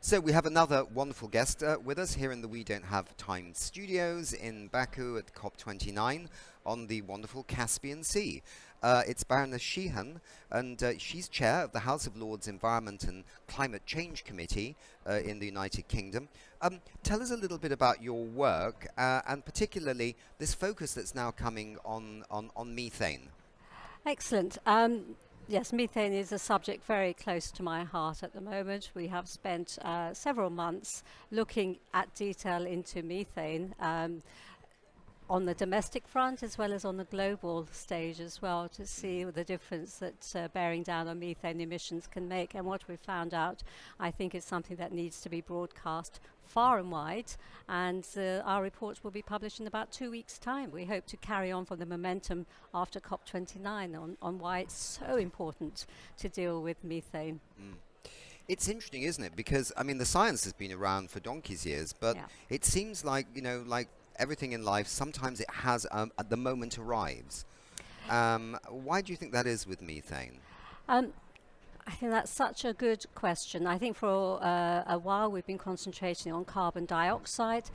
So we have another wonderful guest with us here in the We Don't Have Time studios in Baku at COP29 on the wonderful Caspian Sea. It's Baroness Sheehan, and she's chair of the House of Lords Environment and Climate Change Committee in the United Kingdom. Tell us a little bit about your work, and particularly this focus that's now coming on methane. Excellent. Yes, methane is a subject very close to my heart at the moment. We have spent several months looking at detail into methane on the domestic front as well as on the global stage as well, to see the difference that bearing down on methane emissions can make. And what we found out, I think, is something that needs to be broadcast far and wide, and our reports will be published in about 2 weeks' time. We hope to carry on from the momentum after COP29 on why it's so important to deal with methane. It's interesting, isn't it? Because, I mean, the science has been around for donkey's years, but Yeah. it seems like, like everything in life, sometimes it has, at the moment arrives. Why do you think that is with methane? Um, I think that's such a good question. I think for a while we've been concentrating on carbon dioxide.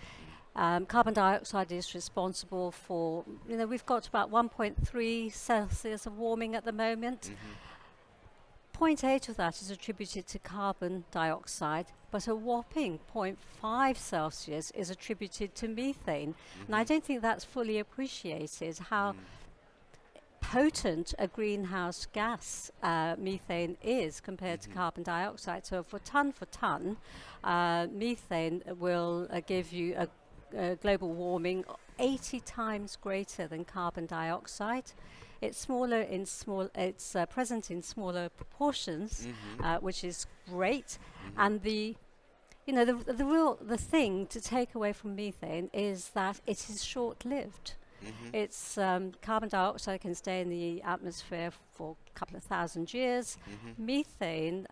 Carbon dioxide is responsible for, we've got about 1.3 Celsius of warming at the moment. Hmm. 0.8 of that is attributed to carbon dioxide, but a whopping zero point 0.5 Celsius is attributed to methane. And I don't think that's fully appreciated how potent a greenhouse gas methane is compared to carbon dioxide. So for ton, methane will give you a global warming 80 times greater than carbon dioxide. It's It's present in smaller proportions, which is great. And the thing to take away from methane is that it is short-lived. It's carbon dioxide can stay in the atmosphere for a couple of thousand years. Methane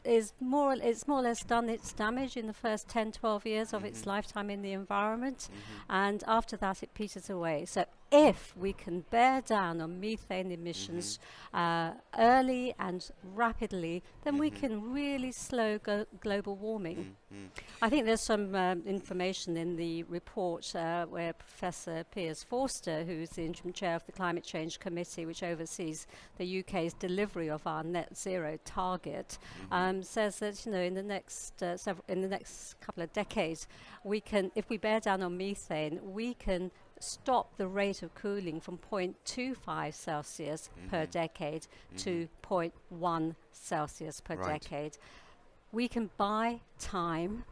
it's more or less done its damage in the first 10, 12 years of its lifetime in the environment, and after that it peters away. So if we can bear down on methane emissions early and rapidly, then we can really slow global warming. I think there's some information in the report where Professor Piers Forster, who's the interim chair of the Climate Change Committee, which oversees the UK's delivery of our net zero target, says that in the next couple of decades, we can, if we bear down on methane, we can stop the rate of cooling from 0.25 Celsius per decade to 0.1 Celsius per decade. We can buy time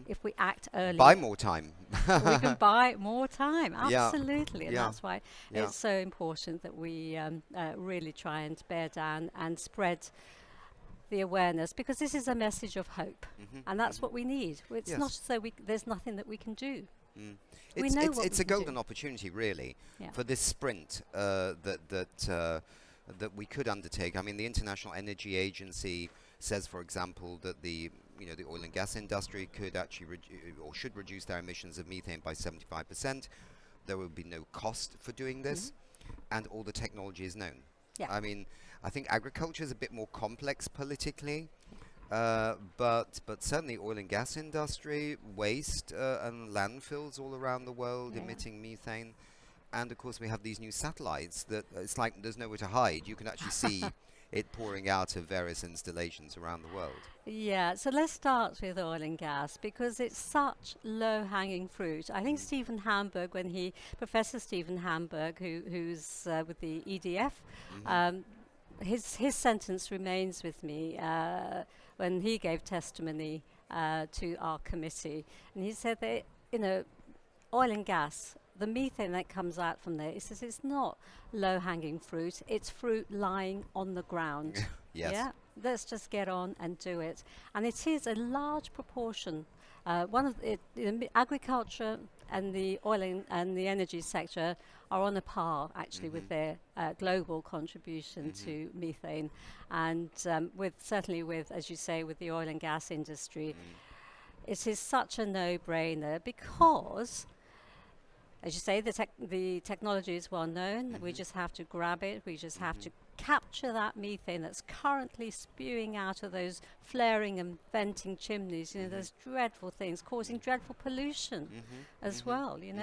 if we act early. Buy more time. We can buy more time, Yeah. absolutely. And Yeah. that's why Yeah. it's so important that we really try and bear down and spread the awareness, because this is a message of hope. And that's what we need. It's Yes. not as though there's nothing that we can do. We It's, know it's, what it's we a can golden do. opportunity, really, Yeah. for this sprint that we could undertake. I mean, the International Energy Agency says, for example, that the oil and gas industry could actually or should reduce their emissions of methane by 75%. There will be no cost for doing this, and all the technology is known. Yeah. I mean, I think agriculture is a bit more complex politically. But certainly oil and gas industry, waste and landfills all around the world emitting methane. And of course we have these new satellites that it's like there's nowhere to hide. You can actually see it pouring out of various installations around the world. Yeah, so let's start with oil and gas, because it's such low-hanging fruit. I think Professor Stephen Hamburg, who's with the EDF, his sentence remains with me when he gave testimony to our committee, and he said that oil and gas, the methane that comes out from there, he says it's not low-hanging fruit, it's fruit lying on the ground. Yes. Yeah, let's just get on and do it. And it is a large proportion. Agriculture and the oil and the energy sector are on a par, actually, with their global contribution to methane. And certainly with, as you say, with the oil and gas industry, it is such a no-brainer, because, as you say, the technology is well known. We just have to grab it. We just have to capture that methane that's currently spewing out of those flaring and venting chimneys, those dreadful things causing dreadful pollution as well, we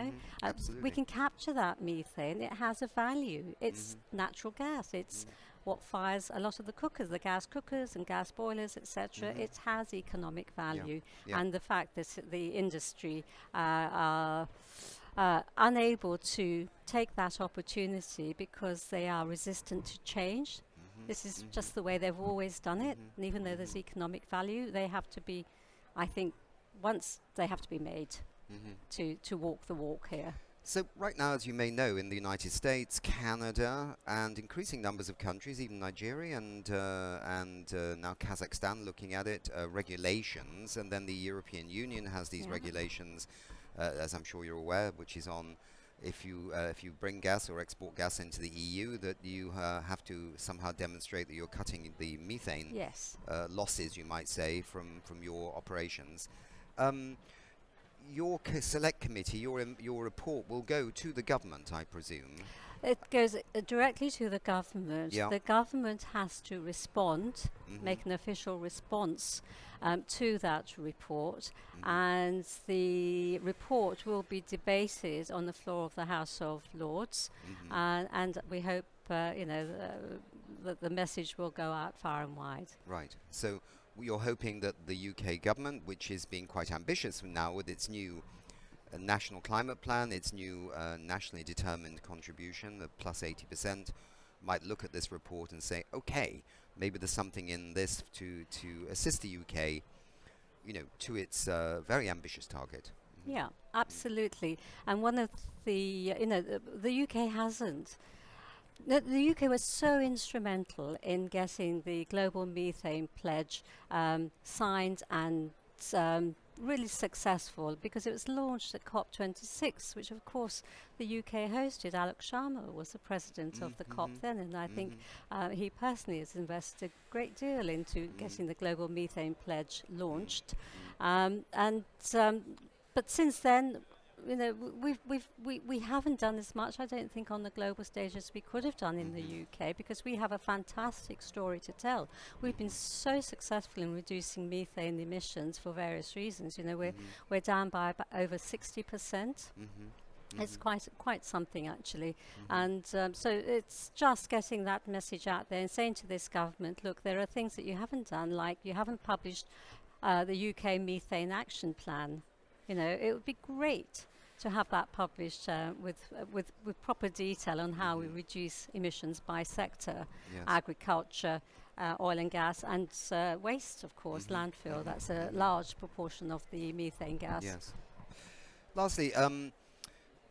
Absolutely. can capture that methane. It has a value. It's natural gas. It's what fires a lot of the cookers, the gas cookers and gas boilers, etc. It has economic value. Yeah. And the fact that the industry are unable to take that opportunity because they are resistant to change. This is just the way they've always done it. And even though there's economic value, they have to be, I think, once they have to be made to walk the walk here. So right now, as you may know, in the United States, Canada, and increasing numbers of countries, even Nigeria and now Kazakhstan, looking at it, regulations, and then the European Union has these regulations, as I'm sure you're aware, which is on if you bring gas or export gas into the EU, that you have to somehow demonstrate that you're cutting the methane losses, you might say, from your operations. Your select committee, your report will go to the government, I presume. It goes directly to the government. Yeah. The government has to respond, make an official response to that report, and the report will be debated on the floor of the House of Lords, and we hope that the message will go out far and wide. Right. So you're hoping that the UK government, which is being quite ambitious now with its new national climate plan, its new nationally determined contribution, the plus 80%, might look at this report and say, okay, maybe there's something in this to assist the UK, to its very ambitious target. Yeah, absolutely. And one of the UK hasn't. The UK was so instrumental in getting the global methane pledge signed and really successful, because it was launched at COP26, which of course the UK hosted. Alok Sharma was the president of the COP then, and I think he personally has invested a great deal into getting the global methane pledge launched. But since then, we haven't done as much, I don't think, on the global stage as we could have done in the UK, because we have a fantastic story to tell. We've been so successful in reducing methane emissions for various reasons. We're down by about over 60%. It's quite something, actually. And so it's just getting that message out there and saying to this government, look, there are things that you haven't done, like you haven't published the UK methane action plan. It would be great to have that published with proper detail on how we reduce emissions by sector, agriculture, oil and gas, and waste, of course, landfill. That's a large proportion of the methane gas. Yes. Lastly,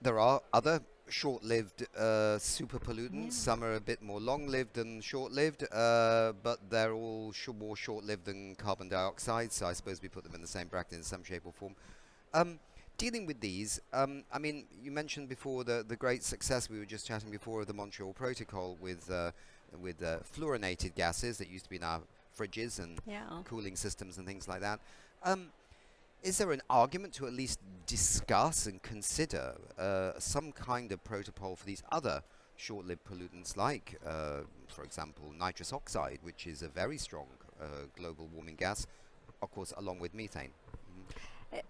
there are other short-lived super pollutants. Some are a bit more long-lived than short-lived, but they're all more short-lived than carbon dioxide, so I suppose we put them in the same bracket in some shape or form. Dealing with these, you mentioned before the great success, we were just chatting before, of the Montreal Protocol with fluorinated gases that used to be in our fridges and cooling systems and things like that. Is there an argument to at least discuss and consider some kind of protocol for these other short-lived pollutants, like, for example, nitrous oxide, which is a very strong global warming gas, of course, along with methane?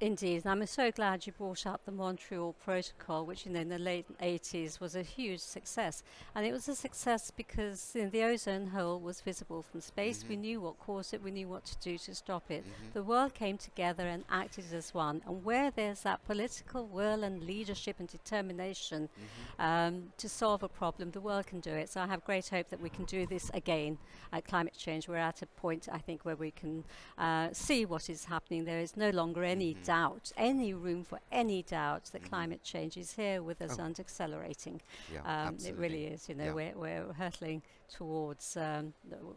Indeed, and I'm so glad you brought up the Montreal Protocol, which in the late 80s was a huge success. And it was a success because the ozone hole was visible from space. We knew what caused it, we knew what to do to stop it. The world came together and acted as one. And where there's that political will and leadership and determination to solve a problem, the world can do it. So I have great hope that we can do this again at climate change. We're at a point, I think, where we can see what is happening. There is no longer any doubt, any room for any doubt that climate change is here with us and accelerating. It really is. We're hurtling towards the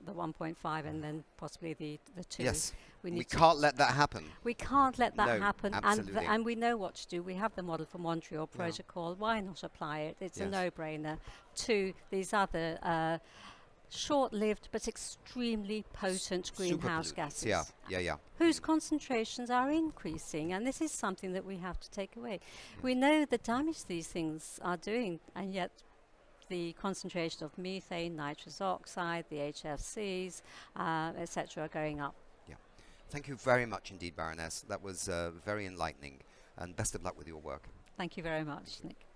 1.5 and then possibly the 2. Yes, we can't let that happen. We can't let that happen, absolutely. and we know what to do. We have the model for Montreal Protocol. Why not apply it? It's a no-brainer to these other short-lived but extremely potent greenhouse gases. Whose concentrations are increasing, and this is something that we have to take away. We know the damage these things are doing, and yet the concentration of methane, nitrous oxide, the HFCs, etc., are going up. Yeah. Thank you very much indeed, Baroness. That was very enlightening, and best of luck with your work. Thank you very much, Nick.